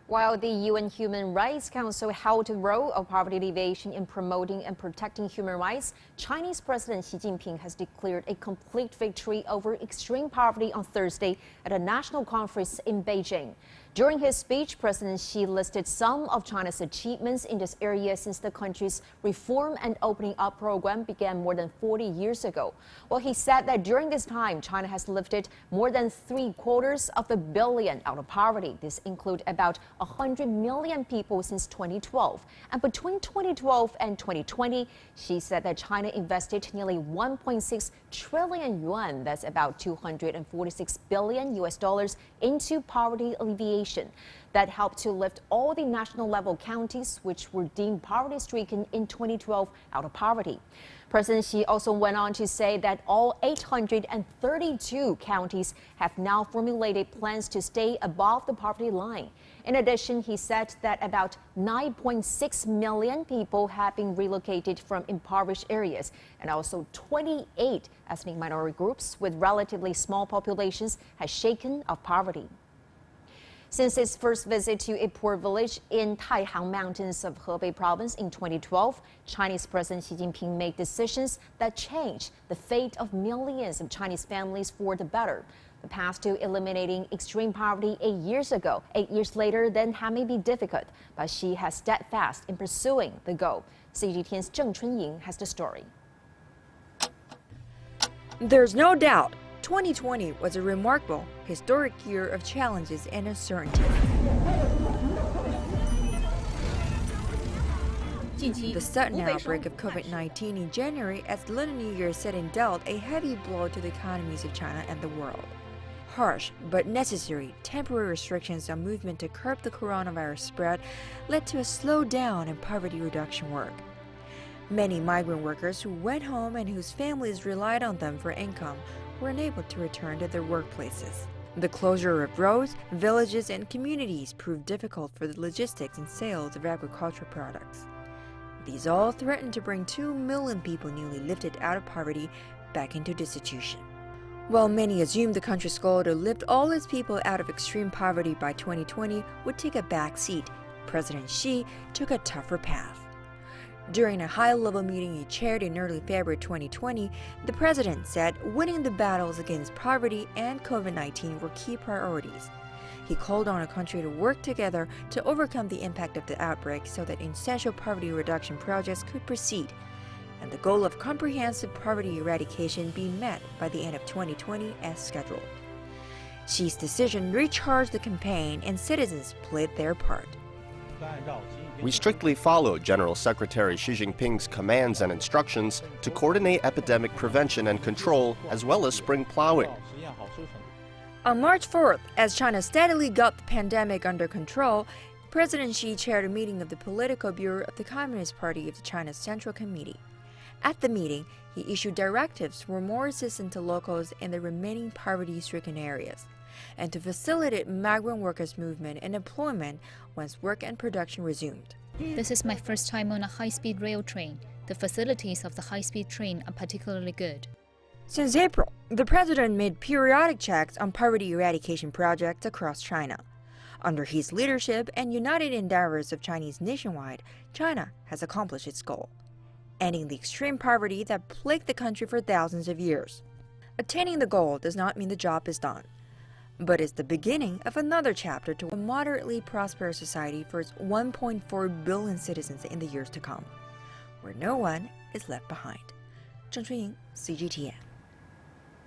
While the UN Human Rights Council held the role of poverty alleviation in promoting and protecting human rights, Chinese President Xi Jinping has declared a complete victory over extreme poverty on Thursday at a national conference in Beijing. During his speech, President Xi listed some of China's achievements in this area since the country's Reform and Opening Up program began more than 40 years ago. Well, he said that during this time, China has lifted more than 750 million out of poverty. This includes about 100 million people since 2012. And between 2012 and 2020, Xi said that China invested nearly 1.6 trillion yuan, that's about $246 billion into poverty alleviation. That helped to lift all the national level counties which were deemed poverty-stricken in 2012 out of poverty. President Xi also went on to say that all 832 counties have now formulated plans to stay above the poverty line. In addition, he said that about 9.6 million people have been relocated from impoverished areas, and also 28 ethnic minority groups with relatively small populations have shaken off poverty. Since his first visit to a poor village in Taihang Mountains of Hebei province in 2012, Chinese President Xi Jinping made decisions that changed the fate of millions of Chinese families for the better. The path to eliminating extreme poverty 8 years ago, 8 years later, then may be difficult, but Xi has steadfast in pursuing the goal. CGTN's Zheng Chunying has the story. There's no doubt 2020 was a remarkable, historic year of challenges and uncertainty. The sudden outbreak of COVID-19 in January as the Lunar New Year set in dealt a heavy blow to the economies of China and the world. Harsh but necessary temporary restrictions on movement to curb the coronavirus spread led to a slowdown in poverty reduction work. Many migrant workers who went home and whose families relied on them for income were unable to return to their workplaces. The closure of roads, villages, and communities proved difficult for the logistics and sales of agricultural products. These all threatened to bring 2 million people newly lifted out of poverty back into destitution. While many assumed the country's goal to lift all its people out of extreme poverty by 2020 would take a back seat, President Xi took a tougher path. During a high-level meeting he chaired in early February 2020, the president said winning the battles against poverty and COVID-19 were key priorities. He called on the country to work together to overcome the impact of the outbreak so that essential poverty reduction projects could proceed, and the goal of comprehensive poverty eradication be met by the end of 2020 as scheduled. Xi's decision recharged the campaign and citizens played their part. We strictly followed General Secretary Xi Jinping's commands and instructions to coordinate epidemic prevention and control, as well as spring plowing. On March 4th, as China steadily got the pandemic under control, President Xi chaired a meeting of the Political Bureau of the Communist Party of China's Central Committee. At the meeting, he issued directives for more assistance to locals in the remaining poverty-stricken areas, and to facilitate migrant workers' movement and employment once work and production resumed. This is my first time on a high-speed rail train. The facilities of the high-speed train are particularly good. Since April, the president made periodic checks on poverty eradication projects across China. Under his leadership and united endeavors of Chinese nationwide, China has accomplished its goal, ending the extreme poverty that plagued the country for thousands of years. Attaining the goal does not mean the job is done, but it's the beginning of another chapter to a moderately prosperous society for its 1.4 billion citizens in the years to come, where no one is left behind. Zheng Chunying, CGTN.